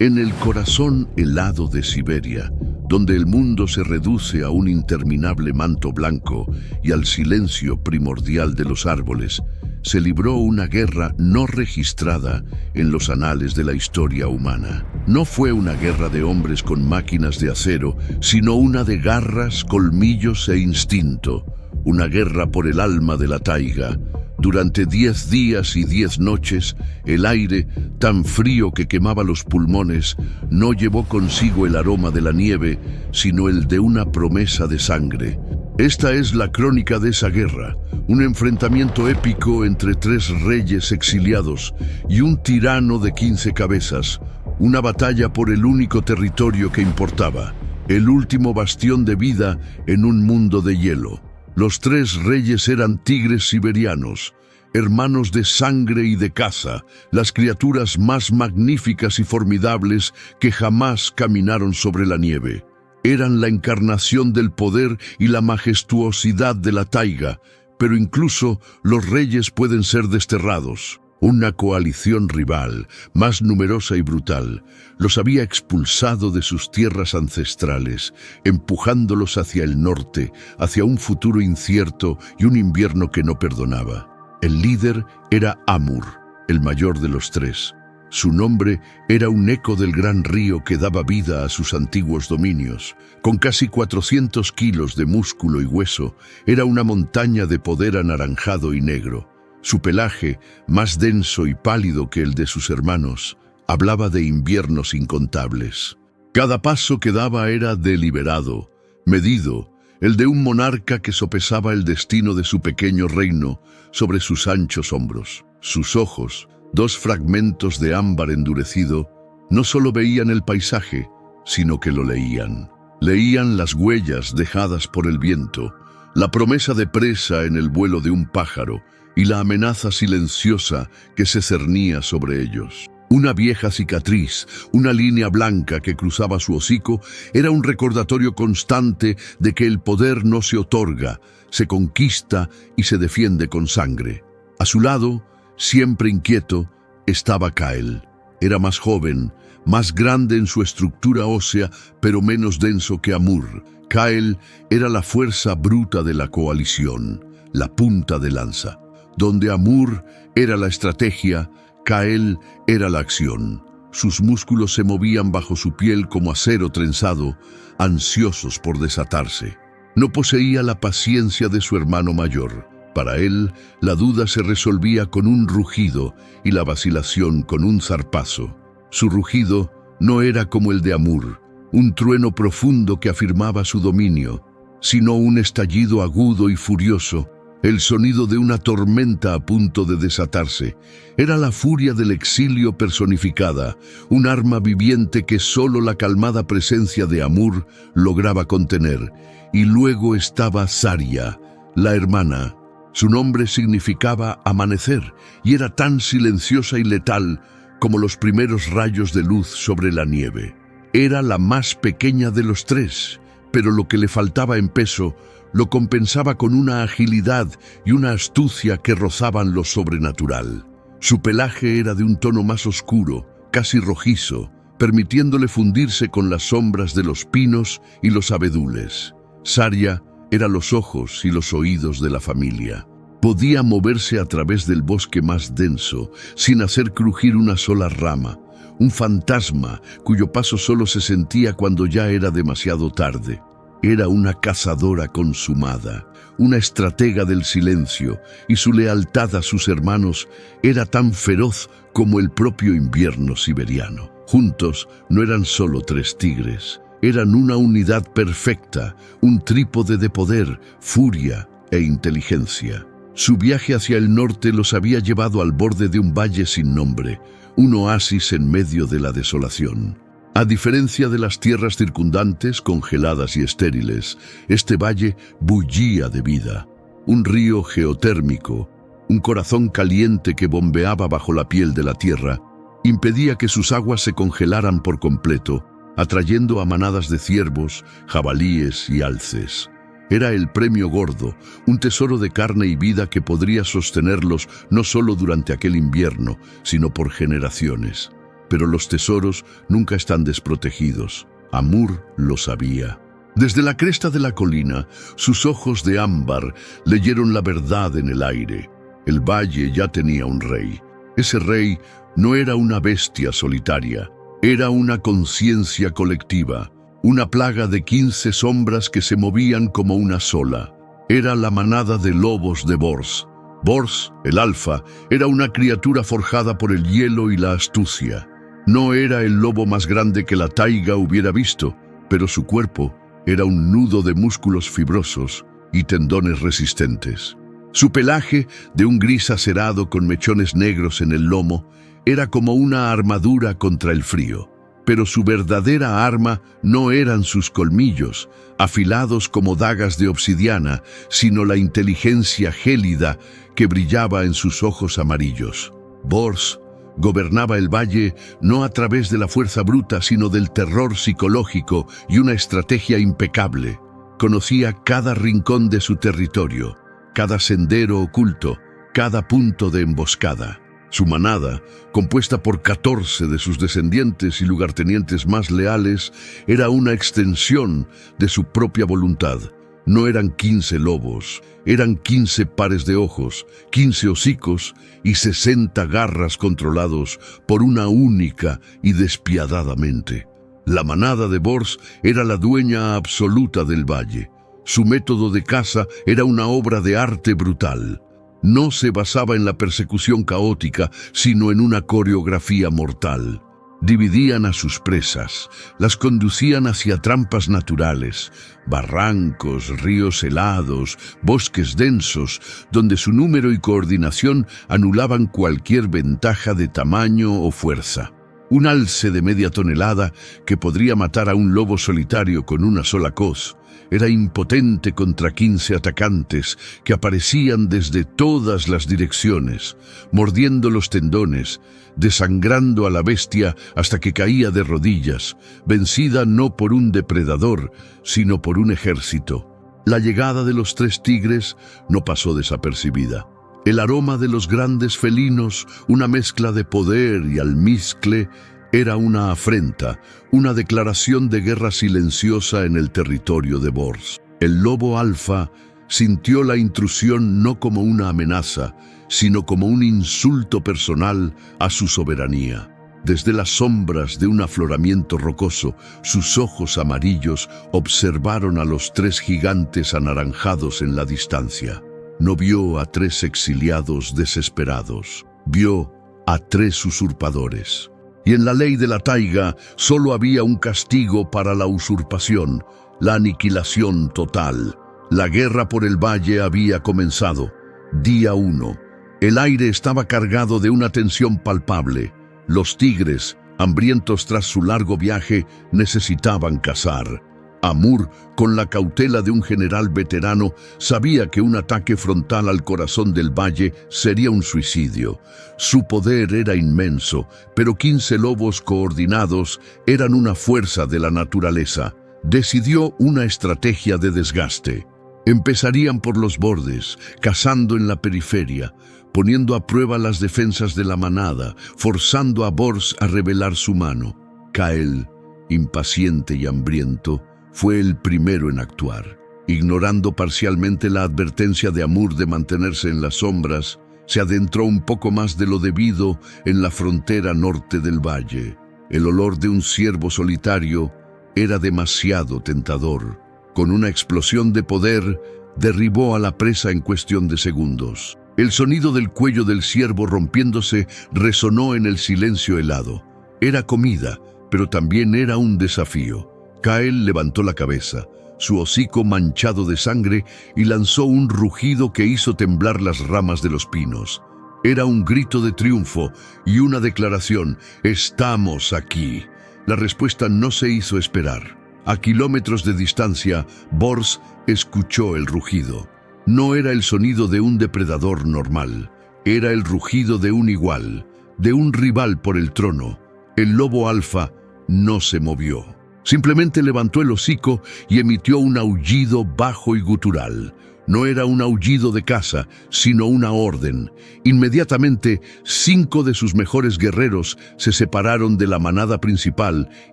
En el corazón helado de Siberia, donde el mundo se reduce a un interminable manto blanco y al silencio primordial de los árboles, se libró una guerra no registrada en los anales de la historia humana. No fue una guerra de hombres con máquinas de acero, sino una de garras, colmillos e instinto. Una guerra por el alma de la taiga. Durante 10 días y 10 noches, el aire, tan frío que quemaba los pulmones, no llevó consigo el aroma de la nieve, sino el de una promesa de sangre. Esta es la crónica de esa guerra, un enfrentamiento épico entre 3 reyes exiliados y un tirano de 15 cabezas, una batalla por el único territorio que importaba, el último bastión de vida en un mundo de hielo. Los 3 reyes eran tigres siberianos, hermanos de sangre y de caza, las criaturas más magníficas y formidables que jamás caminaron sobre la nieve. Eran la encarnación del poder y la majestuosidad de la taiga, pero incluso los reyes pueden ser desterrados. Una coalición rival, más numerosa y brutal, los había expulsado de sus tierras ancestrales, empujándolos hacia el norte, hacia un futuro incierto y un invierno que no perdonaba. El líder era Amur, el mayor de los 3. Su nombre era un eco del gran río que daba vida a sus antiguos dominios. Con casi 400 kilos de músculo y hueso, era una montaña de poder anaranjado y negro. Su pelaje, más denso y pálido que el de sus hermanos, hablaba de inviernos incontables. Cada paso que daba era deliberado, medido, el de un monarca que sopesaba el destino de su pequeño reino sobre sus anchos hombros. Sus ojos, 2 fragmentos de ámbar endurecido, no solo veían el paisaje, sino que lo leían. Leían las huellas dejadas por el viento, la promesa de presa en el vuelo de un pájaro, y la amenaza silenciosa que se cernía sobre ellos. Una vieja cicatriz, una línea blanca que cruzaba su hocico, era un recordatorio constante de que el poder no se otorga, se conquista y se defiende con sangre. A su lado, siempre inquieto, estaba Kael. Era más joven, más grande en su estructura ósea, pero menos denso que Amur. Kael era la fuerza bruta de la coalición, la punta de lanza. Donde Amur era la estrategia, Kael era la acción. Sus músculos se movían bajo su piel como acero trenzado, ansiosos por desatarse. No poseía la paciencia de su hermano mayor. Para él, la duda se resolvía con un rugido y la vacilación con un zarpazo. Su rugido no era como el de Amur, un trueno profundo que afirmaba su dominio, sino un estallido agudo y furioso, el sonido de una tormenta a punto de desatarse. Era la furia del exilio personificada, un arma viviente que solo la calmada presencia de Amur lograba contener. Y luego estaba Zarya, la hermana. Su nombre significaba amanecer, y era tan silenciosa y letal como los primeros rayos de luz sobre la nieve. Era la más pequeña de los 3, pero lo que le faltaba en peso lo compensaba con una agilidad y una astucia que rozaban lo sobrenatural. Su pelaje era de un tono más oscuro, casi rojizo, permitiéndole fundirse con las sombras de los pinos y los abedules. Zarya era los ojos y los oídos de la familia. Podía moverse a través del bosque más denso, sin hacer crujir una sola rama, un fantasma cuyo paso solo se sentía cuando ya era demasiado tarde. Era una cazadora consumada, una estratega del silencio, y su lealtad a sus hermanos era tan feroz como el propio invierno siberiano. Juntos no eran solo 3 tigres, eran una unidad perfecta, un trípode de poder, furia e inteligencia. Su viaje hacia el norte los había llevado al borde de un valle sin nombre, un oasis en medio de la desolación. A diferencia de las tierras circundantes, congeladas y estériles, este valle bullía de vida. Un río geotérmico, un corazón caliente que bombeaba bajo la piel de la tierra, impedía que sus aguas se congelaran por completo, atrayendo a manadas de ciervos, jabalíes y alces. Era el premio gordo, un tesoro de carne y vida que podría sostenerlos no solo durante aquel invierno, sino por generaciones. pero los tesoros nunca están desprotegidos. Amur lo sabía. Desde la cresta de la colina, sus ojos de ámbar leyeron la verdad en el aire. El valle ya tenía un rey. Ese rey no era una bestia solitaria, era una conciencia colectiva, una plaga de 15 sombras que se movían como una sola. Era la manada de lobos de Bors. Bors, el alfa, era una criatura forjada por el hielo y la astucia. No era el lobo más grande que la taiga hubiera visto, pero su cuerpo era un nudo de músculos fibrosos y tendones resistentes. Su pelaje, de un gris acerado con mechones negros en el lomo, era como una armadura contra el frío. Pero su verdadera arma no eran sus colmillos, afilados como dagas de obsidiana, sino la inteligencia gélida que brillaba en sus ojos amarillos. Bors gobernaba el valle no a través de la fuerza bruta, sino del terror psicológico y una estrategia impecable. Conocía cada rincón de su territorio, cada sendero oculto, cada punto de emboscada. Su manada, compuesta por 14 de sus descendientes y lugartenientes más leales, era una extensión de su propia voluntad. No eran 15 lobos, eran 15 pares de ojos, 15 hocicos y 60 garras controlados por una única y despiadada mente. La manada de Bors era la dueña absoluta del valle. Su método de caza era una obra de arte brutal. No se basaba en la persecución caótica, sino en una coreografía mortal. Dividían a sus presas, las conducían hacia trampas naturales, barrancos, ríos helados, bosques densos, donde su número y coordinación anulaban cualquier ventaja de tamaño o fuerza. Un alce de media tonelada que podría matar a un lobo solitario con una sola coz era impotente contra 15 atacantes que aparecían desde todas las direcciones, mordiendo los tendones, desangrando a la bestia hasta que caía de rodillas, vencida no por un depredador, sino por un ejército. La llegada de los 3 tigres no pasó desapercibida. El aroma de los grandes felinos, una mezcla de poder y almizcle, era una afrenta, una declaración de guerra silenciosa en el territorio de Bors. El lobo alfa sintió la intrusión no como una amenaza, sino como un insulto personal a su soberanía. Desde las sombras de un afloramiento rocoso, sus ojos amarillos observaron a los 3 gigantes anaranjados en la distancia. No vio a 3 exiliados desesperados, vio a 3 usurpadores. Y en la ley de la taiga solo había un castigo para la usurpación, la aniquilación total. La guerra por el valle había comenzado. Día 1. El aire estaba cargado de una tensión palpable. Los tigres, hambrientos tras su largo viaje, necesitaban cazar. Amur, con la cautela de un general veterano, sabía que un ataque frontal al corazón del valle sería un suicidio. Su poder era inmenso, pero 15 lobos coordinados eran una fuerza de la naturaleza. Decidió una estrategia de desgaste. Empezarían por los bordes, cazando en la periferia, poniendo a prueba las defensas de la manada, forzando a Bors a revelar su mano. Kael, impaciente y hambriento, fue el primero en actuar. Ignorando parcialmente la advertencia de Amur de mantenerse en las sombras, se adentró un poco más de lo debido en la frontera norte del valle. El olor de un ciervo solitario era demasiado tentador. Con una explosión de poder, derribó a la presa en cuestión de segundos. El sonido del cuello del ciervo rompiéndose resonó en el silencio helado. Era comida, pero también era un desafío. Kael levantó la cabeza, su hocico manchado de sangre, y lanzó un rugido que hizo temblar las ramas de los pinos. Era un grito de triunfo y una declaración: «¡Estamos aquí!». La respuesta no se hizo esperar. A kilómetros de distancia, Bors escuchó el rugido. No era el sonido de un depredador normal, era el rugido de un igual, de un rival por el trono. El lobo alfa no se movió. Simplemente levantó el hocico y emitió un aullido bajo y gutural, No era un aullido de caza, sino una orden. Inmediatamente, 5 de sus mejores guerreros se separaron de la manada principal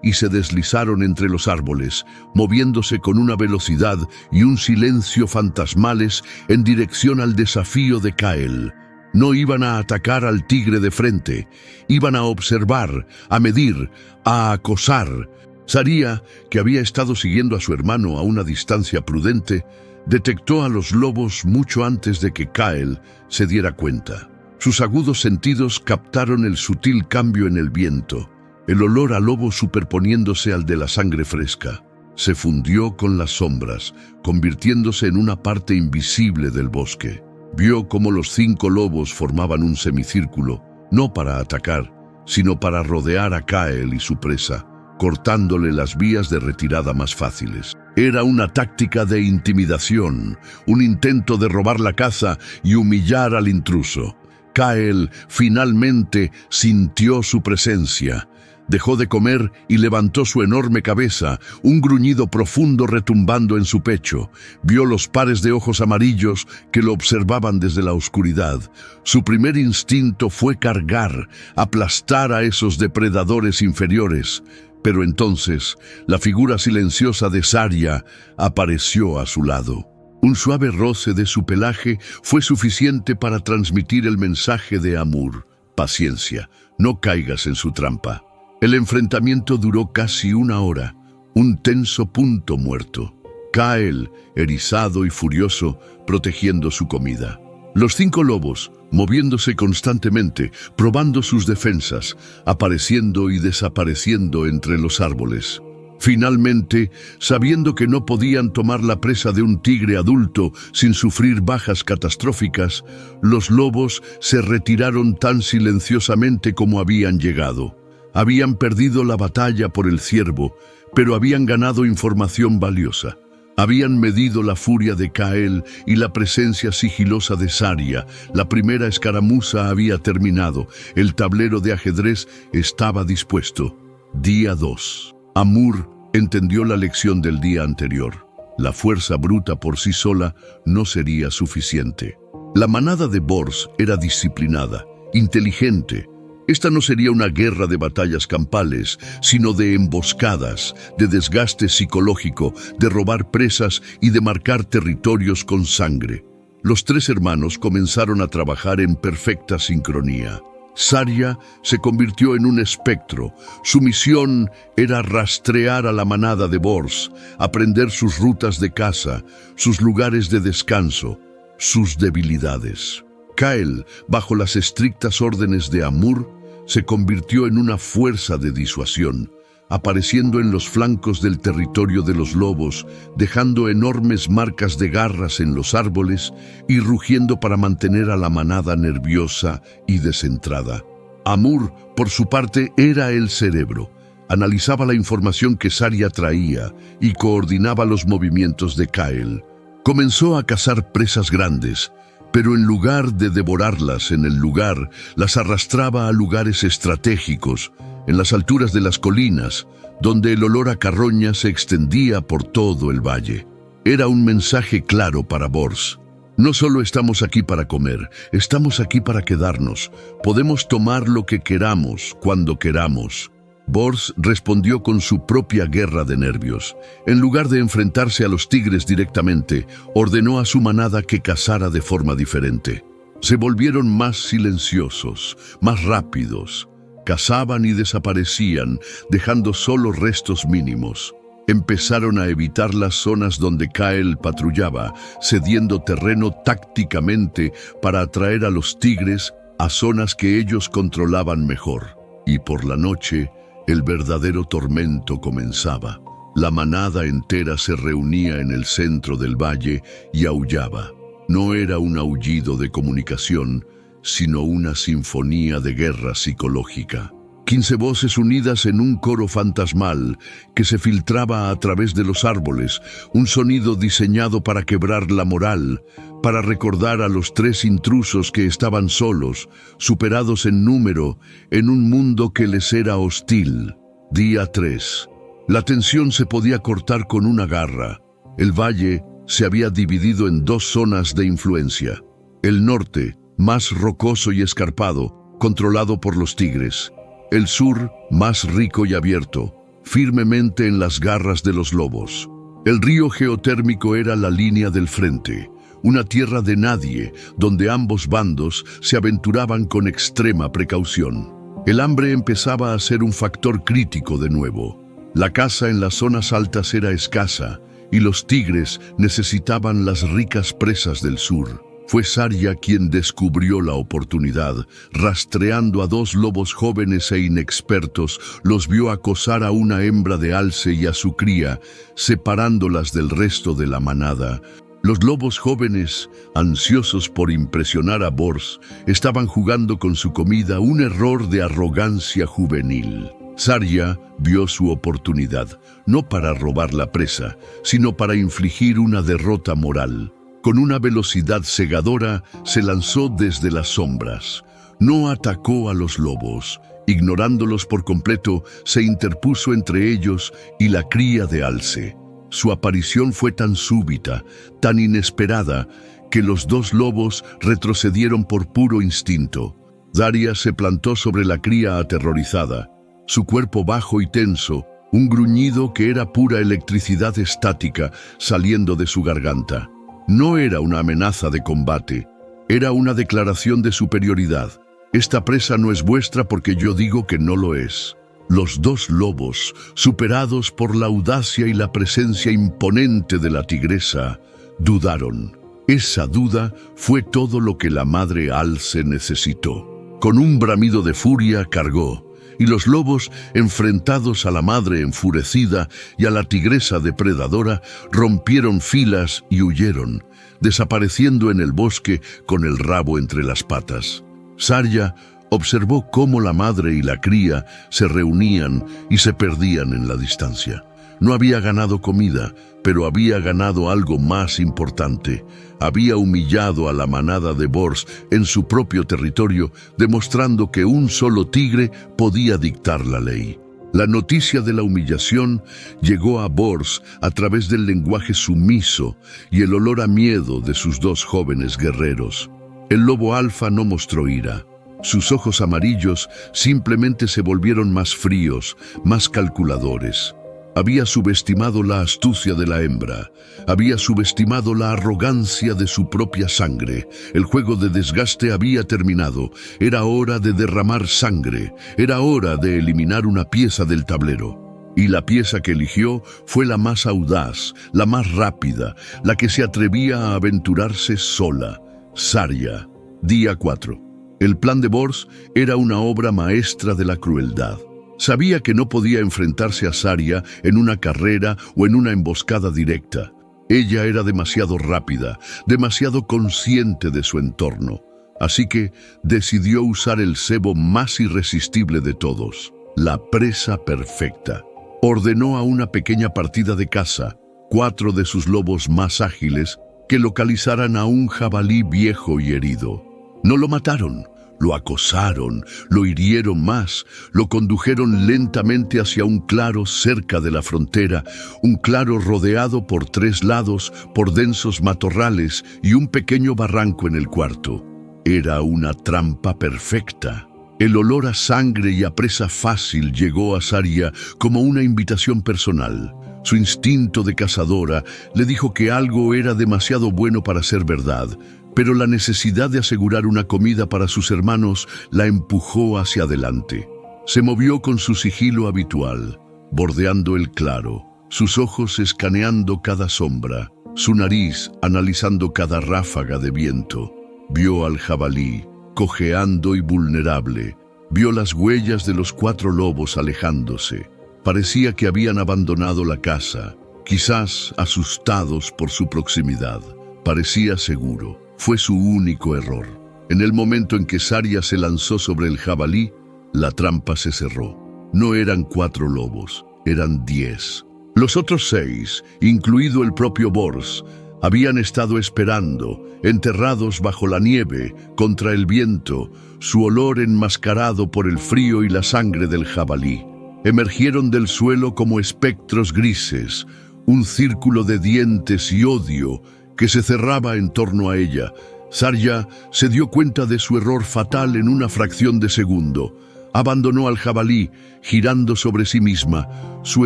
y se deslizaron entre los árboles, moviéndose con una velocidad y un silencio fantasmales en dirección al desafío de Kael. No iban a atacar al tigre de frente, iban a observar, a medir, a acosar. Saria, que había estado siguiendo a su hermano a una distancia prudente, detectó a los lobos mucho antes de que Kael se diera cuenta. Sus agudos sentidos captaron el sutil cambio en el viento, el olor a lobo superponiéndose al de la sangre fresca. Se fundió con las sombras, convirtiéndose en una parte invisible del bosque. Vio cómo los 5 lobos formaban un semicírculo, no para atacar, sino para rodear a Kael y su presa, cortándole las vías de retirada más fáciles. Era una táctica de intimidación, un intento de robar la caza y humillar al intruso. Kael finalmente sintió su presencia. Dejó de comer y levantó su enorme cabeza, un gruñido profundo retumbando en su pecho. Vio los pares de ojos amarillos que lo observaban desde la oscuridad. Su primer instinto fue cargar, aplastar a esos depredadores inferiores. Pero entonces, la figura silenciosa de Saria apareció a su lado. Un suave roce de su pelaje fue suficiente para transmitir el mensaje de Amur. Paciencia, no caigas en su trampa. El enfrentamiento duró casi 1 hora, un tenso punto muerto. Kael, erizado y furioso, protegiendo su comida. Los 5 lobos, moviéndose constantemente, probando sus defensas, apareciendo y desapareciendo entre los árboles. Finalmente, sabiendo que no podían tomar la presa de un tigre adulto sin sufrir bajas catastróficas, los lobos se retiraron tan silenciosamente como habían llegado. Habían perdido la batalla por el ciervo, pero habían ganado información valiosa. Habían medido la furia de Kael y la presencia sigilosa de Saria. La primera escaramuza había terminado. El tablero de ajedrez estaba dispuesto. Día 2. Amur entendió la lección del día anterior. La fuerza bruta por sí sola no sería suficiente. La manada de Bors era disciplinada, inteligente. Esta no sería una guerra de batallas campales, sino de emboscadas, de desgaste psicológico, de robar presas y de marcar territorios con sangre. Los 3 hermanos comenzaron a trabajar en perfecta sincronía. Saria se convirtió en un espectro. Su misión era rastrear a la manada de Bors, aprender sus rutas de caza, sus lugares de descanso, sus debilidades. Kael, bajo las estrictas órdenes de Amur, se convirtió en una fuerza de disuasión, apareciendo en los flancos del territorio de los lobos, dejando enormes marcas de garras en los árboles y rugiendo para mantener a la manada nerviosa y descentrada. Amur, por su parte, era el cerebro. Analizaba la información que Saria traía y coordinaba los movimientos de Kael. Comenzó a cazar presas grandes, pero en lugar de devorarlas en el lugar, las arrastraba a lugares estratégicos, en las alturas de las colinas, donde el olor a carroña se extendía por todo el valle. Era un mensaje claro para Bors. No solo estamos aquí para comer, estamos aquí para quedarnos. Podemos tomar lo que queramos, cuando queramos. Bors respondió con su propia guerra de nervios. En lugar de enfrentarse a los tigres directamente, ordenó a su manada que cazara de forma diferente. Se volvieron más silenciosos, más rápidos. Cazaban y desaparecían, dejando solo restos mínimos. Empezaron a evitar las zonas donde Kael patrullaba, cediendo terreno tácticamente para atraer a los tigres a zonas que ellos controlaban mejor. Y por la noche, el verdadero tormento comenzaba. La manada entera se reunía en el centro del valle y aullaba. No era un aullido de comunicación, sino una sinfonía de guerra psicológica. 15 voces unidas en un coro fantasmal que se filtraba a través de los árboles, un sonido diseñado para quebrar la moral, para recordar a los 3 intrusos que estaban solos, superados en número, en un mundo que les era hostil. Día 3. La tensión se podía cortar con una garra. El valle se había dividido en dos zonas de influencia. El norte, más rocoso y escarpado, controlado por los tigres. El sur, más rico y abierto, firmemente en las garras de los lobos. El río geotérmico era la línea del frente, una tierra de nadie, donde ambos bandos se aventuraban con extrema precaución. El hambre empezaba a ser un factor crítico de nuevo. La caza en las zonas altas era escasa, y los tigres necesitaban las ricas presas del sur. Fue Zarya quien descubrió la oportunidad. Rastreando a dos lobos jóvenes e inexpertos, los vio acosar a una hembra de alce y a su cría, separándolas del resto de la manada. Los lobos jóvenes, ansiosos por impresionar a Bors, estaban jugando con su comida, un error de arrogancia juvenil. Zarya vio su oportunidad, no para robar la presa, sino para infligir una derrota moral. Con una velocidad cegadora, se lanzó desde las sombras. No atacó a los lobos. Ignorándolos por completo, se interpuso entre ellos y la cría de alce. Su aparición fue tan súbita, tan inesperada, que los dos lobos retrocedieron por puro instinto. Zarya se plantó sobre la cría aterrorizada, su cuerpo bajo y tenso, un gruñido que era pura electricidad estática saliendo de su garganta. No era una amenaza de combate, era una declaración de superioridad. Esta presa no es vuestra porque yo digo que no lo es. Los dos lobos, superados por la audacia y la presencia imponente de la tigresa, dudaron. Esa duda fue todo lo que la madre alce necesitó. Con un bramido de furia cargó, y los lobos, enfrentados a la madre enfurecida y a la tigresa depredadora, rompieron filas y huyeron, desapareciendo en el bosque con el rabo entre las patas. Zarya observó cómo la madre y la cría se reunían y se perdían en la distancia. No había ganado comida, pero había ganado algo más importante. Había humillado a la manada de Bors en su propio territorio, demostrando que un solo tigre podía dictar la ley. La noticia de la humillación llegó a Bors a través del lenguaje sumiso y el olor a miedo de sus dos jóvenes guerreros. El lobo alfa no mostró ira. Sus ojos amarillos simplemente se volvieron más fríos, más calculadores. Había subestimado la astucia de la hembra, había subestimado la arrogancia de su propia sangre. El juego de desgaste había terminado, era hora de derramar sangre, era hora de eliminar una pieza del tablero. Y la pieza que eligió fue la más audaz, la más rápida, la que se atrevía a aventurarse sola. Zarya. Día 4. El plan de Bors era una obra maestra de la crueldad. Sabía que no podía enfrentarse a Zarya en una carrera o en una emboscada directa. Ella era demasiado rápida, demasiado consciente de su entorno. Así que decidió usar el cebo más irresistible de todos, la presa perfecta. Ordenó a una pequeña partida de caza, 4 de sus lobos más ágiles, que localizaran a un jabalí viejo y herido. No lo mataron. Lo acosaron, lo hirieron más, lo condujeron lentamente hacia un claro cerca de la frontera, un claro rodeado por 3 lados por densos matorrales y un pequeño barranco en el cuarto. Era una trampa perfecta. El olor a sangre y a presa fácil llegó a Zarya como una invitación personal. Su instinto de cazadora le dijo que algo era demasiado bueno para ser verdad, pero la necesidad de asegurar una comida para sus hermanos la empujó hacia adelante. Se movió con su sigilo habitual, bordeando el claro, sus ojos escaneando cada sombra, su nariz analizando cada ráfaga de viento. Vio al jabalí, cojeando y vulnerable. Vio las huellas de los 4 lobos alejándose. Parecía que habían abandonado la casa, quizás asustados por su proximidad. Parecía seguro. Fue su único error. En el momento en que Zarya se lanzó sobre el jabalí, la trampa se cerró. No eran 4 lobos, eran 10. Los otros 6, incluido el propio Bors, habían estado esperando, enterrados bajo la nieve, contra el viento, su olor enmascarado por el frío y la sangre del jabalí. Emergieron del suelo como espectros grises, un círculo de dientes y odio que se cerraba en torno a ella. Zarya se dio cuenta de su error fatal en una fracción de segundo. Abandonó al jabalí, girando sobre sí misma, su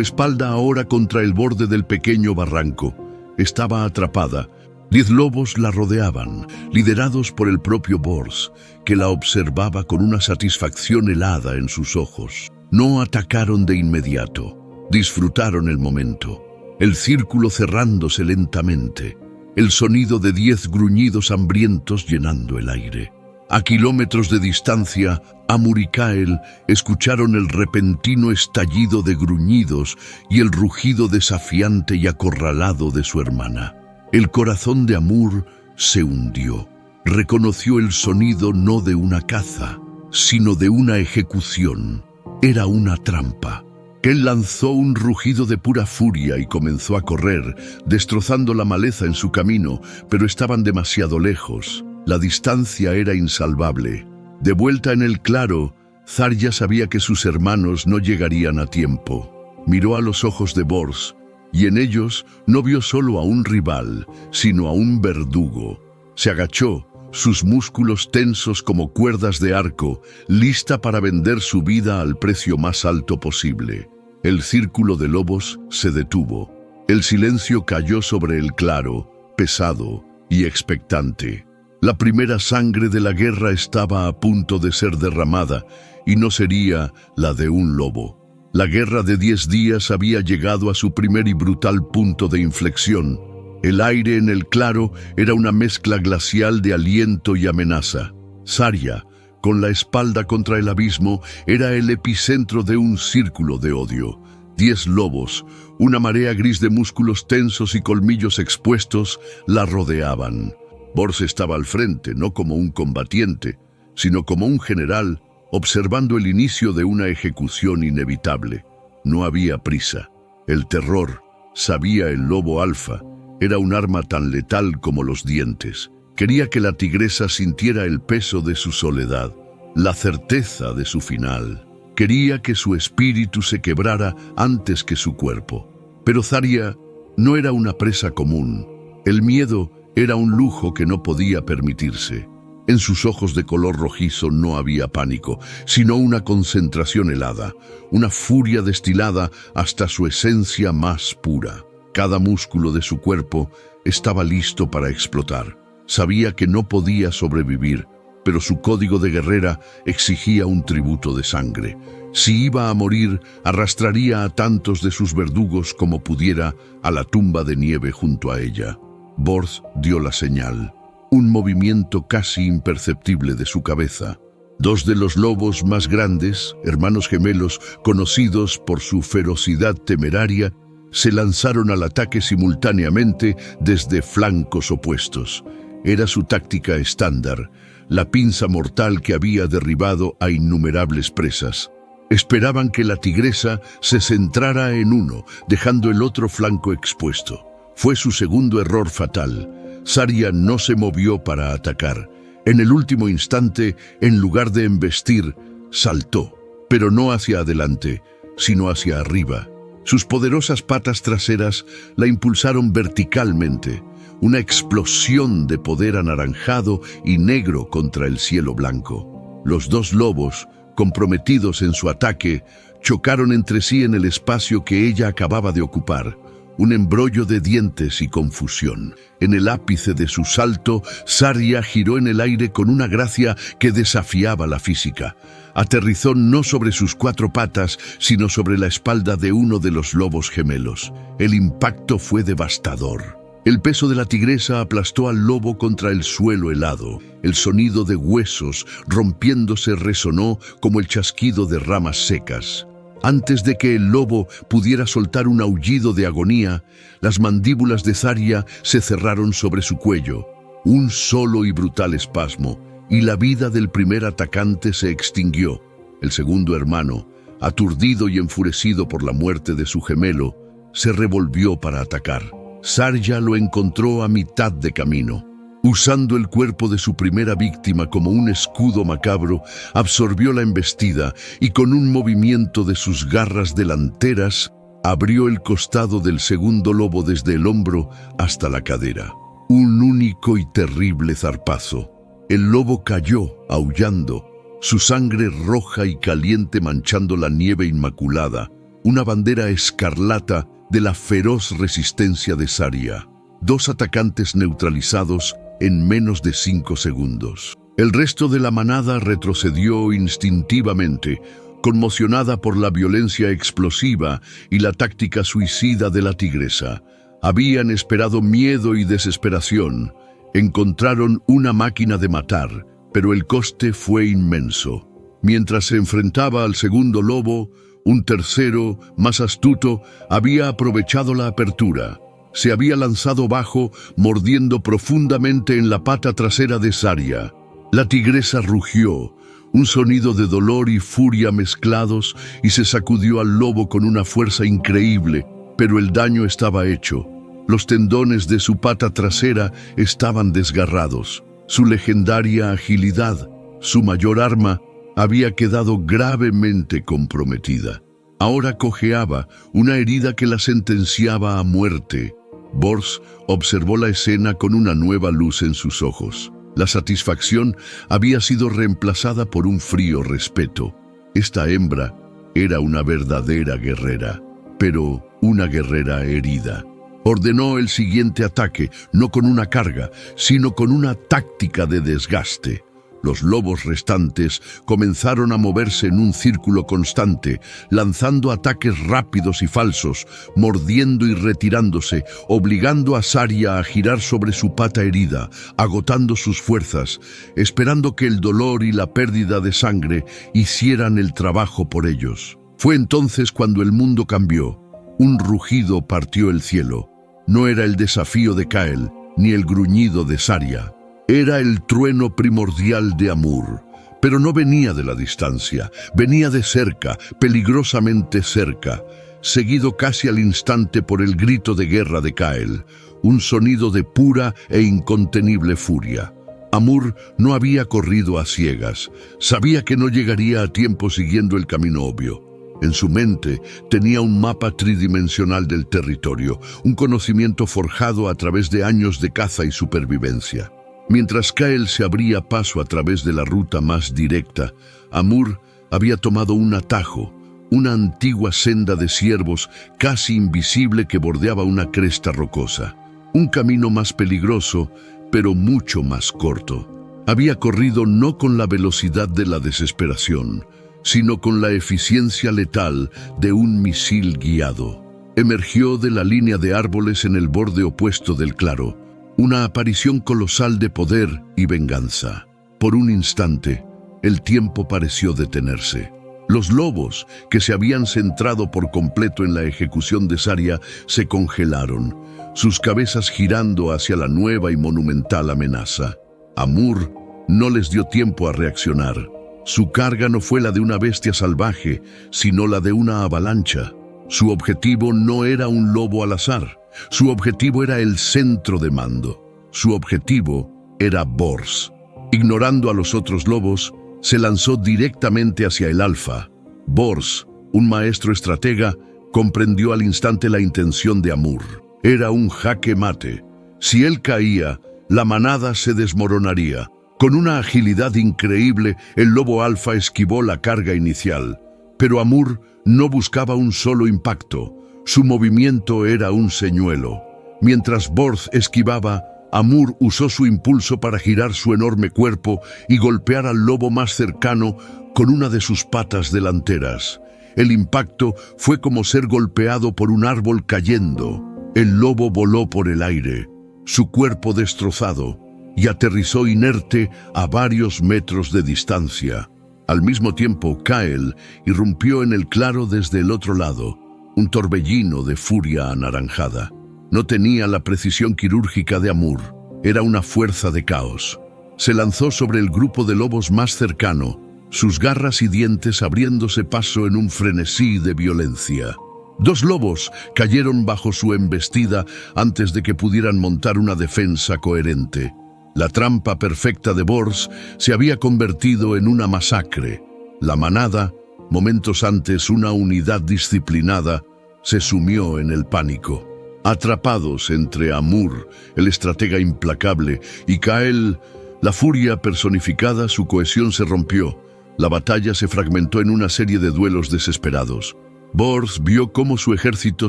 espalda ahora contra el borde del pequeño barranco. Estaba atrapada. 10 lobos la rodeaban, liderados por el propio Bors, que la observaba con una satisfacción helada en sus ojos. No atacaron de inmediato, disfrutaron el momento, el círculo cerrándose lentamente, el sonido de 10 gruñidos hambrientos llenando el aire. A kilómetros de distancia, Amur y Kael escucharon el repentino estallido de gruñidos y el rugido desafiante y acorralado de su hermana. El corazón de Amur se hundió. Reconoció el sonido no de una caza, sino de una ejecución. Era una trampa. Él lanzó un rugido de pura furia y comenzó a correr, destrozando la maleza en su camino, pero estaban demasiado lejos. La distancia era insalvable. De vuelta en el claro, Zarya sabía que sus hermanos no llegarían a tiempo. Miró a los ojos de Bors, y en ellos no vio solo a un rival, sino a un verdugo. Se agachó, sus músculos tensos como cuerdas de arco, lista para vender su vida al precio más alto posible. El círculo de lobos se detuvo. El silencio cayó sobre el claro, pesado y expectante. La primera sangre de la guerra estaba a punto de ser derramada, y no sería la de un lobo. La guerra de 10 días había llegado a su primer y brutal punto de inflexión. El aire en el claro era una mezcla glacial de aliento y amenaza. Zarya, con la espalda contra el abismo, era el epicentro de un círculo de odio. 10 lobos, una marea gris de músculos tensos y colmillos expuestos, la rodeaban. Bors estaba al frente, no como un combatiente, sino como un general, observando el inicio de una ejecución inevitable. No había prisa. El terror, sabía el lobo alfa, era un arma tan letal como los dientes. Quería que la tigresa sintiera el peso de su soledad, la certeza de su final. Quería que su espíritu se quebrara antes que su cuerpo. Pero Zarya no era una presa común. El miedo era un lujo que no podía permitirse. En sus ojos de color rojizo no había pánico, sino una concentración helada, una furia destilada hasta su esencia más pura. Cada músculo de su cuerpo estaba listo para explotar. Sabía que no podía sobrevivir, pero su código de guerrera exigía un tributo de sangre. Si iba a morir, arrastraría a tantos de sus verdugos como pudiera a la tumba de nieve junto a ella. Bors dio la señal. Un movimiento casi imperceptible de su cabeza. 2 de los lobos más grandes, hermanos gemelos, conocidos por su ferocidad temeraria, se lanzaron al ataque simultáneamente desde flancos opuestos. Era su táctica estándar, la pinza mortal que había derribado a innumerables presas. Esperaban que la tigresa se centrara en uno, dejando el otro flanco expuesto. Fue su segundo error fatal. Zarya no se movió para atacar. En el último instante, en lugar de embestir, saltó, pero no hacia adelante, sino hacia arriba. Sus poderosas patas traseras la impulsaron verticalmente, una explosión de poder anaranjado y negro contra el cielo blanco. Los 2 lobos, comprometidos en su ataque, chocaron entre sí en el espacio que ella acababa de ocupar. Un embrollo de dientes y confusión. En el ápice de su salto, Zarya giró en el aire con una gracia que desafiaba la física. Aterrizó no sobre sus 4 patas, sino sobre la espalda de uno de los lobos gemelos. El impacto fue devastador. El peso de la tigresa aplastó al lobo contra el suelo helado. El sonido de huesos rompiéndose resonó como el chasquido de ramas secas. Antes de que el lobo pudiera soltar un aullido de agonía, las mandíbulas de Zarya se cerraron sobre su cuello. Un solo y brutal espasmo, y la vida del primer atacante se extinguió. El segundo hermano, aturdido y enfurecido por la muerte de su gemelo, se revolvió para atacar. Zarya lo encontró a mitad de camino. Usando el cuerpo de su primera víctima como un escudo macabro, absorbió la embestida y con un movimiento de sus garras delanteras abrió el costado del segundo lobo desde el hombro hasta la cadera. Un único y terrible zarpazo. El lobo cayó, aullando, su sangre roja y caliente manchando la nieve inmaculada, una bandera escarlata de la feroz resistencia de Saria. 2 atacantes neutralizados en menos de 5 segundos. El resto de la manada retrocedió instintivamente, conmocionada por la violencia explosiva y la táctica suicida de la tigresa. Habían esperado miedo y desesperación. Encontraron una máquina de matar, pero el coste fue inmenso. Mientras se enfrentaba al segundo lobo, un tercero, más astuto, había aprovechado la apertura. Se había lanzado bajo, mordiendo profundamente en la pata trasera de Saria. La tigresa rugió, un sonido de dolor y furia mezclados, y se sacudió al lobo con una fuerza increíble, pero el daño estaba hecho. Los tendones de su pata trasera estaban desgarrados. Su legendaria agilidad, su mayor arma, había quedado gravemente comprometida. Ahora cojeaba, una herida que la sentenciaba a muerte. Bors observó la escena con una nueva luz en sus ojos. La satisfacción había sido reemplazada por un frío respeto. Esta hembra era una verdadera guerrera, pero una guerrera herida. Ordenó el siguiente ataque, no con una carga, sino con una táctica de desgaste. Los lobos restantes comenzaron a moverse en un círculo constante, lanzando ataques rápidos y falsos, mordiendo y retirándose, obligando a Saria a girar sobre su pata herida, agotando sus fuerzas, esperando que el dolor y la pérdida de sangre hicieran el trabajo por ellos. Fue entonces cuando el mundo cambió. Un rugido partió el cielo. No era el desafío de Kael, ni el gruñido de Saria. Era el trueno primordial de Amur, pero no venía de la distancia, venía de cerca, peligrosamente cerca, seguido casi al instante por el grito de guerra de Kael, un sonido de pura e incontenible furia. Amur no había corrido a ciegas, sabía que no llegaría a tiempo siguiendo el camino obvio. En su mente tenía un mapa tridimensional del territorio, un conocimiento forjado a través de años de caza y supervivencia. Mientras Kael se abría paso a través de la ruta más directa, Amur había tomado un atajo, una antigua senda de ciervos casi invisible que bordeaba una cresta rocosa. Un camino más peligroso, pero mucho más corto. Había corrido no con la velocidad de la desesperación, sino con la eficiencia letal de un misil guiado. Emergió de la línea de árboles en el borde opuesto del claro, una aparición colosal de poder y venganza. Por un instante, el tiempo pareció detenerse. Los lobos, que se habían centrado por completo en la ejecución de Saria, se congelaron, sus cabezas girando hacia la nueva y monumental amenaza. Amur no les dio tiempo a reaccionar. Su carga no fue la de una bestia salvaje, sino la de una avalancha. Su objetivo no era un lobo al azar. Su objetivo era el centro de mando. Su objetivo era Bors. Ignorando a los otros lobos, se lanzó directamente hacia el alfa. Bors, un maestro estratega, comprendió al instante la intención de Amur. Era un jaque mate. Si él caía, la manada se desmoronaría. Con una agilidad increíble, el lobo alfa esquivó la carga inicial. Pero Amur no buscaba un solo impacto. Su movimiento era un señuelo. Mientras Bors esquivaba, Amur usó su impulso para girar su enorme cuerpo y golpear al lobo más cercano con una de sus patas delanteras. El impacto fue como ser golpeado por un árbol cayendo. El lobo voló por el aire, su cuerpo destrozado, y aterrizó inerte a varios metros de distancia. Al mismo tiempo, Kael irrumpió en el claro desde el otro lado, un torbellino de furia anaranjada. No tenía la precisión quirúrgica de Amur, era una fuerza de caos. Se lanzó sobre el grupo de lobos más cercano, sus garras y dientes abriéndose paso en un frenesí de violencia. 2 lobos cayeron bajo su embestida antes de que pudieran montar una defensa coherente. La trampa perfecta de Bors se había convertido en una masacre. La manada, momentos antes una unidad disciplinada, se sumió en el pánico. Atrapados entre Amur, el estratega implacable, y Kael, la furia personificada, su cohesión se rompió. La batalla se fragmentó en una serie de duelos desesperados. Bors vio cómo su ejército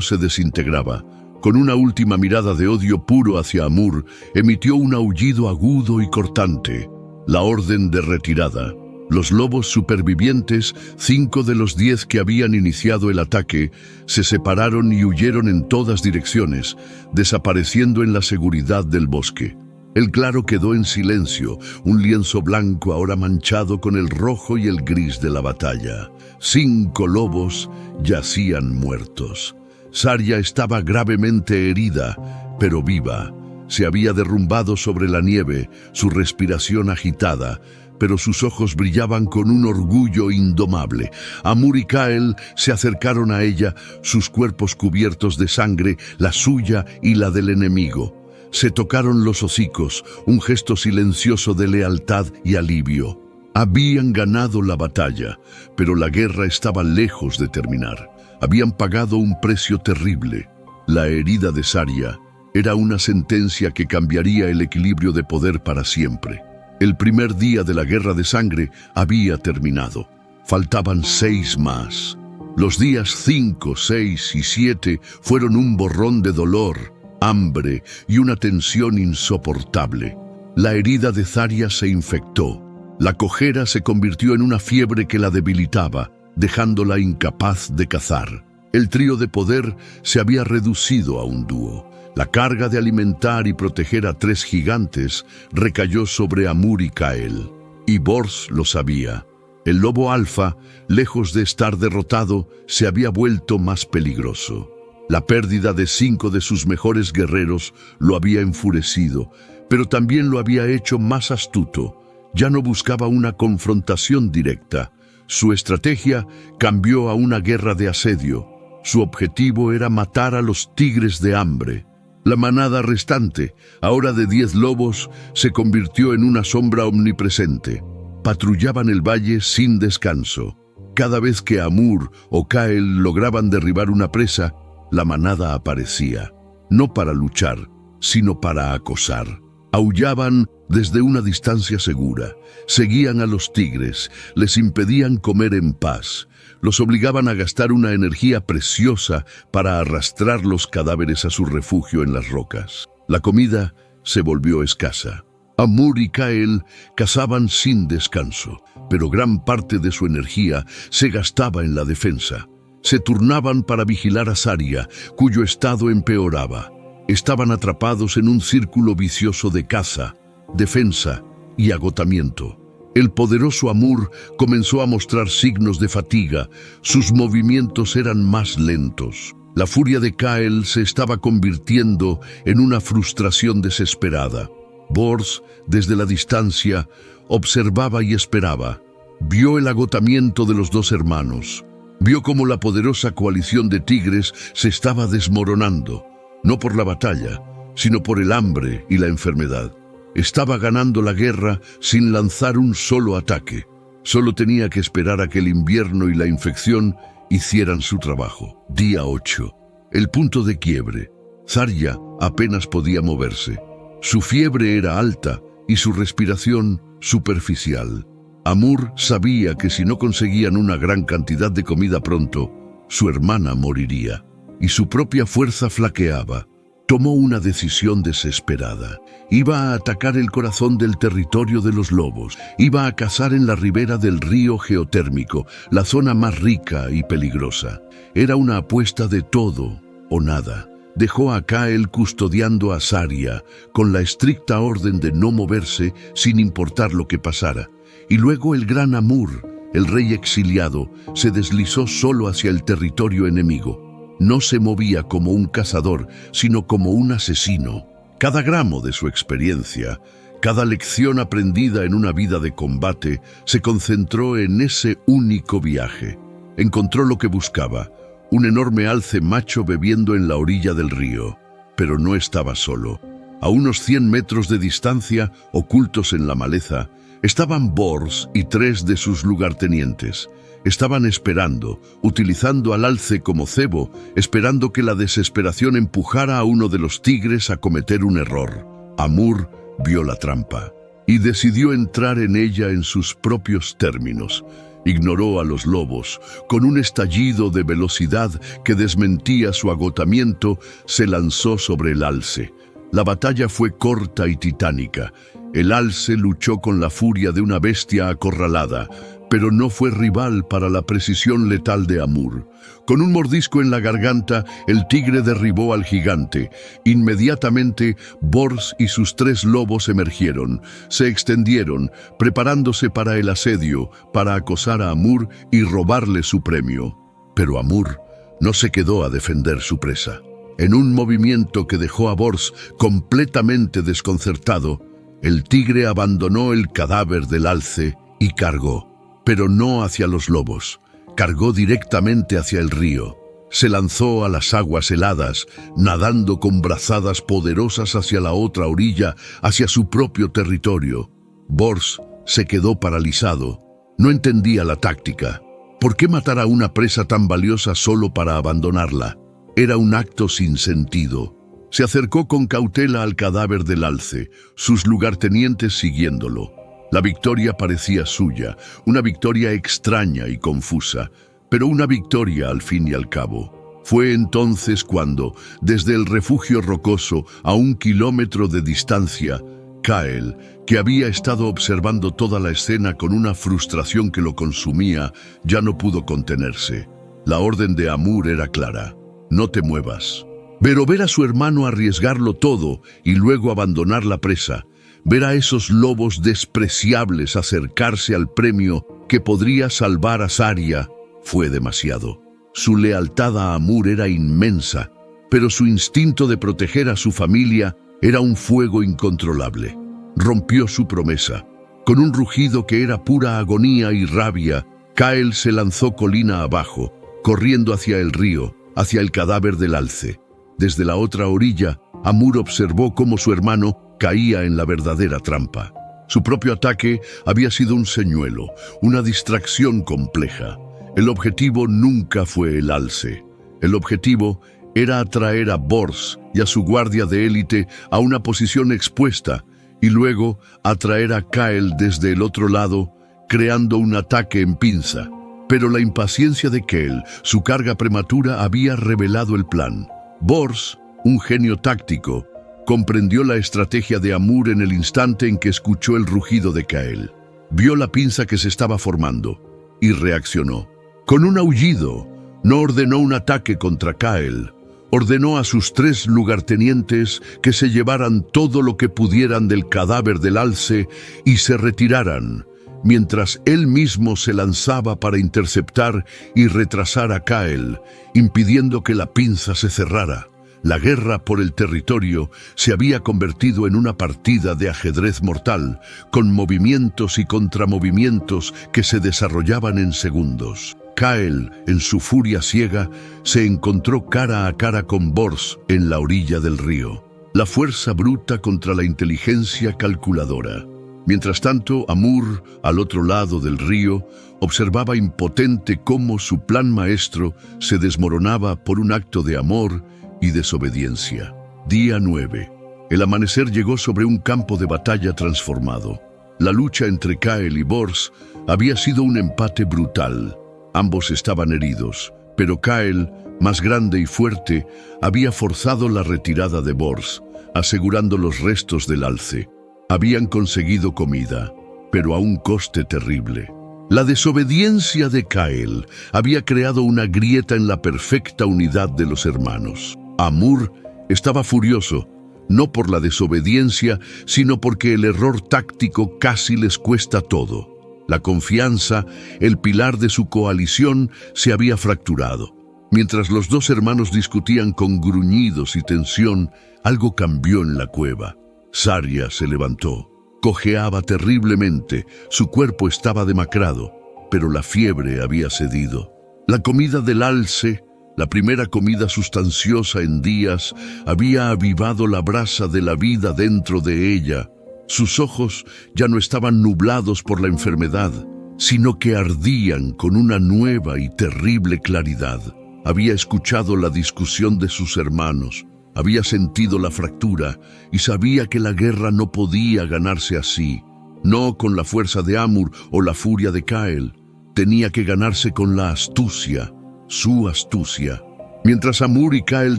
se desintegraba. Con una última mirada de odio puro hacia Amur, emitió un aullido agudo y cortante. La orden de retirada. Los lobos supervivientes, 5 de los 10 que habían iniciado el ataque, se separaron y huyeron en todas direcciones, desapareciendo en la seguridad del bosque. El claro quedó en silencio, un lienzo blanco ahora manchado con el rojo y el gris de la batalla. 5 lobos yacían muertos. Zarya estaba gravemente herida, pero viva. Se había derrumbado sobre la nieve, su respiración agitada, pero sus ojos brillaban con un orgullo indomable. Amur y Kael se acercaron a ella, sus cuerpos cubiertos de sangre, la suya y la del enemigo. Se tocaron los hocicos, un gesto silencioso de lealtad y alivio. Habían ganado la batalla, pero la guerra estaba lejos de terminar. Habían pagado un precio terrible. La herida de Zarya era una sentencia que cambiaría el equilibrio de poder para siempre. El primer día de la guerra de sangre había terminado. Faltaban 6 más. Los días 5, 6 y 7 fueron un borrón de dolor, hambre y una tensión insoportable. La herida de Zarya se infectó. La cojera se convirtió en una fiebre que la debilitaba, dejándola incapaz de cazar. El trío de poder se había reducido a un dúo. La carga de alimentar y proteger a 3 gigantes recayó sobre Amur y Kael. Y Bors lo sabía. El lobo alfa, lejos de estar derrotado, se había vuelto más peligroso. La pérdida de 5 de sus mejores guerreros lo había enfurecido, pero también lo había hecho más astuto. Ya no buscaba una confrontación directa. Su estrategia cambió a una guerra de asedio. Su objetivo era matar a los tigres de hambre. La manada restante, ahora de 10 lobos, se convirtió en una sombra omnipresente. Patrullaban el valle sin descanso. Cada vez que Amur o Kael lograban derribar una presa, la manada aparecía, no para luchar, sino para acosar. Aullaban desde una distancia segura, seguían a los tigres, les impedían comer en paz, los obligaban a gastar una energía preciosa para arrastrar los cadáveres a su refugio en las rocas. La comida se volvió escasa. Amur y Kael cazaban sin descanso, pero gran parte de su energía se gastaba en la defensa. Se turnaban para vigilar a Zarya, cuyo estado empeoraba. Estaban atrapados en un círculo vicioso de caza, defensa y agotamiento. El poderoso Amur comenzó a mostrar signos de fatiga. Sus movimientos eran más lentos. La furia de Kael se estaba convirtiendo en una frustración desesperada. Bors, desde la distancia, observaba y esperaba. Vio el agotamiento de los 2 hermanos. Vio cómo la poderosa coalición de tigres se estaba desmoronando, no por la batalla, sino por el hambre y la enfermedad. Estaba ganando la guerra sin lanzar un solo ataque. Solo tenía que esperar a que el invierno y la infección hicieran su trabajo. Día 8. El punto de quiebre. Zarya apenas podía moverse. Su fiebre era alta y su respiración superficial. Amur sabía que si no conseguían una gran cantidad de comida pronto, su hermana moriría. Y su propia fuerza flaqueaba. Tomó una decisión desesperada. Iba a atacar el corazón del territorio de los lobos. Iba a cazar en la ribera del río geotérmico, la zona más rica y peligrosa. Era una apuesta de todo o nada. Dejó a Kael custodiando a Zarya, con la estricta orden de no moverse sin importar lo que pasara. Y luego el gran Amur, el rey exiliado, se deslizó solo hacia el territorio enemigo. No se movía como un cazador, sino como un asesino. Cada gramo de su experiencia, cada lección aprendida en una vida de combate, se concentró en ese único viaje. Encontró lo que buscaba, un enorme alce macho bebiendo en la orilla del río. Pero no estaba solo. A unos 100 metros de distancia, ocultos en la maleza, estaban Bors y 3 de sus lugartenientes. estaban esperando, utilizando al alce como cebo, esperando que la desesperación empujara a uno de los tigres a cometer un error. Amur vio la trampa y decidió entrar en ella en sus propios términos. Ignoró a los lobos. Con un estallido de velocidad que desmentía su agotamiento, se lanzó sobre el alce. La batalla fue corta y titánica. El alce luchó con la furia de una bestia acorralada, pero no fue rival para la precisión letal de Amur. Con un mordisco en la garganta, el tigre derribó al gigante. Inmediatamente, Bors y sus 3 lobos emergieron. Se extendieron, preparándose para el asedio, para acosar a Amur y robarle su premio. Pero Amur no se quedó a defender su presa. En un movimiento que dejó a Bors completamente desconcertado, el tigre abandonó el cadáver del alce y cargó. Pero no hacia los lobos, cargó directamente hacia el río. Se lanzó a las aguas heladas, nadando con brazadas poderosas hacia la otra orilla, hacia su propio territorio. Bors se quedó paralizado. No entendía la táctica. ¿Por qué matar a una presa tan valiosa solo para abandonarla? Era un acto sin sentido. Se acercó con cautela al cadáver del alce, sus lugartenientes siguiéndolo. La victoria parecía suya, una victoria extraña y confusa, pero una victoria al fin y al cabo. Fue entonces cuando, desde el refugio rocoso a 1 kilómetro de distancia, Kael, que había estado observando toda la escena con una frustración que lo consumía, ya no pudo contenerse. La orden de Amur era clara: no te muevas. Pero ver a su hermano arriesgarlo todo y luego abandonar la presa, ver a esos lobos despreciables acercarse al premio que podría salvar a Saria, fue demasiado. Su lealtad a Amur era inmensa, pero su instinto de proteger a su familia era un fuego incontrolable. Rompió su promesa. Con un rugido que era pura agonía y rabia, Kael se lanzó colina abajo, corriendo hacia el río, hacia el cadáver del alce. Desde la otra orilla, Amur observó cómo su hermano caía en la verdadera trampa. Su propio ataque había sido un señuelo, una distracción compleja. El objetivo nunca fue el alce. El objetivo era atraer a Bors y a su guardia de élite a una posición expuesta y luego atraer a Kael desde el otro lado, creando un ataque en pinza. Pero la impaciencia de Kael, su carga prematura, había revelado el plan. Bors, un genio táctico, comprendió la estrategia de Amur en el instante en que escuchó el rugido de Kael. Vio la pinza que se estaba formando y reaccionó. Con un aullido, no ordenó un ataque contra Kael. Ordenó a sus 3 lugartenientes que se llevaran todo lo que pudieran del cadáver del alce y se retiraran, mientras él mismo se lanzaba para interceptar y retrasar a Kael, impidiendo que la pinza se cerrara. La guerra por el territorio se había convertido en una partida de ajedrez mortal, con movimientos y contramovimientos que se desarrollaban en segundos. Kael, en su furia ciega, se encontró cara a cara con Bors en la orilla del río. La fuerza bruta contra la inteligencia calculadora. Mientras tanto, Amur, al otro lado del río, observaba impotente cómo su plan maestro se desmoronaba por un acto de amor y desobediencia. Día 9. El amanecer llegó sobre un campo de batalla transformado. La lucha entre Kael y Bors había sido un empate brutal. Ambos estaban heridos, pero Kael, más grande y fuerte, había forzado la retirada de Bors, asegurando los restos del alce. Habían conseguido comida, pero a un coste terrible. La desobediencia de Kael había creado una grieta en la perfecta unidad de los hermanos. Amur estaba furioso, no por la desobediencia, sino porque el error táctico casi les cuesta todo. La confianza, el pilar de su coalición, se había fracturado. Mientras los 2 hermanos discutían con gruñidos y tensión, algo cambió en la cueva. Saria se levantó. Cojeaba terriblemente, su cuerpo estaba demacrado, pero la fiebre había cedido. La comida del alce, la primera comida sustanciosa en días, había avivado la brasa de la vida dentro de ella. Sus ojos ya no estaban nublados por la enfermedad, sino que ardían con una nueva y terrible claridad. Había escuchado la discusión de sus hermanos, había sentido la fractura y sabía que la guerra no podía ganarse así, no con la fuerza de Amur o la furia de Kael. Tenía que ganarse con la astucia, su astucia. Mientras Amur y Kael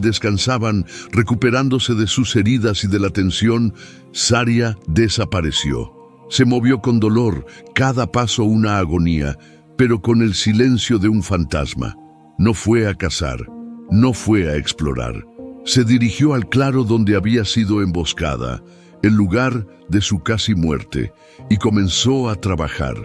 descansaban, recuperándose de sus heridas y de la tensión, Saria desapareció. Se movió con dolor, cada paso una agonía, pero con el silencio de un fantasma. No fue a cazar, no fue a explorar. Se dirigió al claro donde había sido emboscada, el lugar de su casi muerte, y comenzó a trabajar.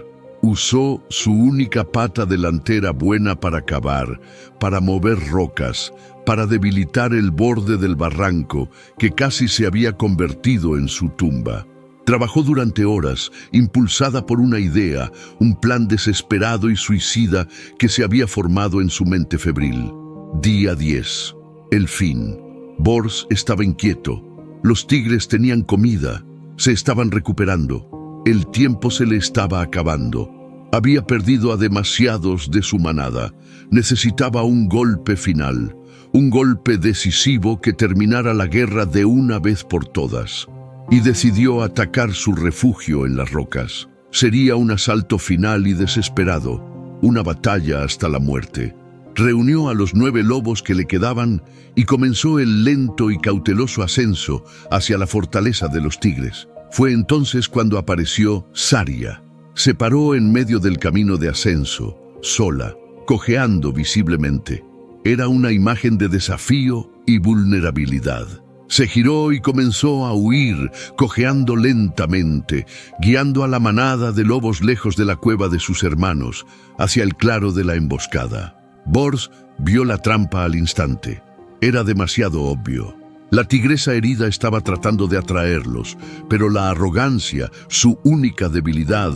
Usó su única pata delantera buena para cavar, para mover rocas, para debilitar el borde del barranco que casi se había convertido en su tumba. Trabajó durante horas, impulsada por una idea, un plan desesperado y suicida que se había formado en su mente febril. Día 10. El fin. Bors estaba inquieto. Los tigres tenían comida, se estaban recuperando. El tiempo se le estaba acabando. Había perdido a demasiados de su manada. Necesitaba un golpe final, un golpe decisivo que terminara la guerra de una vez por todas. Y decidió atacar su refugio en las rocas. Sería un asalto final y desesperado, una batalla hasta la muerte. Reunió a los 9 lobos que le quedaban y comenzó el lento y cauteloso ascenso hacia la fortaleza de los tigres. Fue entonces cuando apareció Saria. Se paró en medio del camino de ascenso, sola, cojeando visiblemente. Era una imagen de desafío y vulnerabilidad. Se giró y comenzó a huir, cojeando lentamente, guiando a la manada de lobos lejos de la cueva de sus hermanos, hacia el claro de la emboscada. Bors vio la trampa al instante. Era demasiado obvio. La tigresa herida estaba tratando de atraerlos, pero la arrogancia, su única debilidad,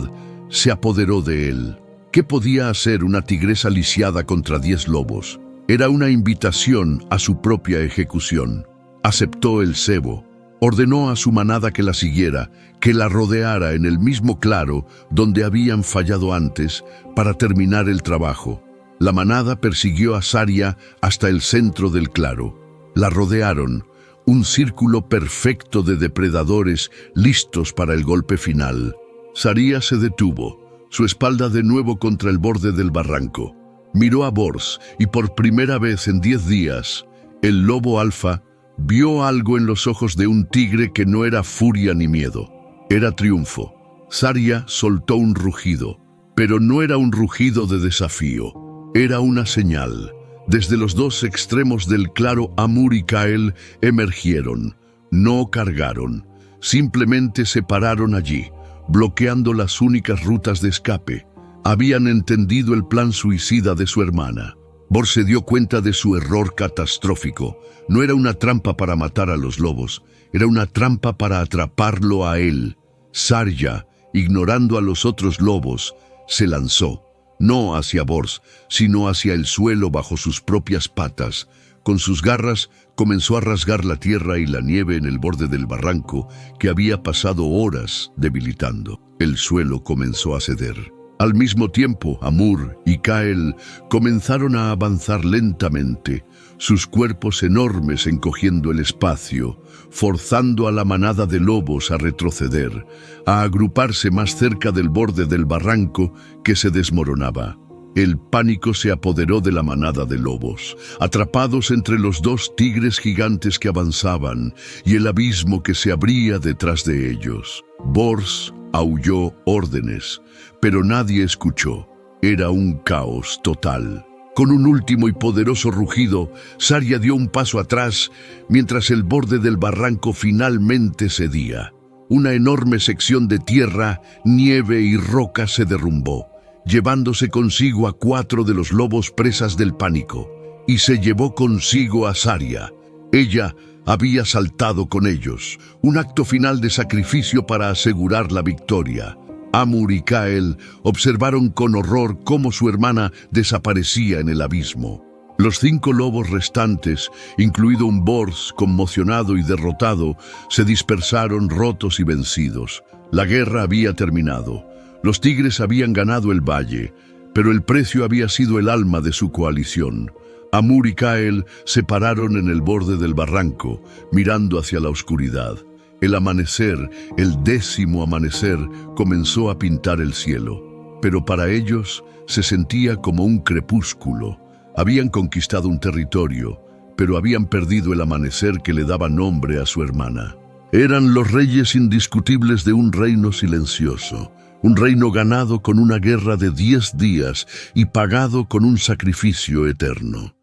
se apoderó de él. ¿Qué podía hacer una tigresa lisiada contra 10 lobos? Era una invitación a su propia ejecución. Aceptó el cebo. Ordenó a su manada que la siguiera, que la rodeara en el mismo claro donde habían fallado antes para terminar el trabajo. La manada persiguió a Saria hasta el centro del claro. La rodearon, un círculo perfecto de depredadores listos para el golpe final. Saria se detuvo, su espalda de nuevo contra el borde del barranco. Miró a Bors y por primera vez en 10 días, el lobo alfa vio algo en los ojos de un tigre que no era furia ni miedo. Era triunfo. Saria soltó un rugido, pero no era un rugido de desafío. Era una señal. Desde los 2 extremos del claro, Amur y Kael emergieron. No cargaron. Simplemente se pararon allí, bloqueando las únicas rutas de escape. Habían entendido el plan suicida de su hermana. Bors se dio cuenta de su error catastrófico. No era una trampa para matar a los lobos, era una trampa para atraparlo a él. Saria, ignorando a los otros lobos, se lanzó, no hacia Bors, sino hacia el suelo bajo sus propias patas. Con sus garras comenzó a rasgar la tierra y la nieve en el borde del barranco que había pasado horas debilitando. El suelo comenzó a ceder. Al mismo tiempo, Amur y Kael comenzaron a avanzar lentamente, sus cuerpos enormes encogiendo el espacio, forzando a la manada de lobos a retroceder, a agruparse más cerca del borde del barranco que se desmoronaba. El pánico se apoderó de la manada de lobos, atrapados entre los 2 tigres gigantes que avanzaban y el abismo que se abría detrás de ellos. Bors aulló órdenes, pero nadie escuchó. Era un caos total. Con un último y poderoso rugido, Saria dio un paso atrás mientras el borde del barranco finalmente cedía. Una enorme sección de tierra, nieve y roca se derrumbó, llevándose consigo a 4 de los lobos presas del pánico, y se llevó consigo a Saria. Ella había saltado con ellos, un acto final de sacrificio para asegurar la victoria. Amur y Kael observaron con horror cómo su hermana desaparecía en el abismo. Los 5 lobos restantes, incluido un Bors conmocionado y derrotado, se dispersaron rotos y vencidos. La guerra había terminado. Los tigres habían ganado el valle, pero el precio había sido el alma de su coalición. Amur y Kael se pararon en el borde del barranco, mirando hacia la oscuridad. El amanecer, el 10º amanecer, comenzó a pintar el cielo, pero para ellos se sentía como un crepúsculo. Habían conquistado un territorio, pero habían perdido el amanecer que le daba nombre a su hermana. Eran los reyes indiscutibles de un reino silencioso, un reino ganado con una guerra de 10 días y pagado con un sacrificio eterno.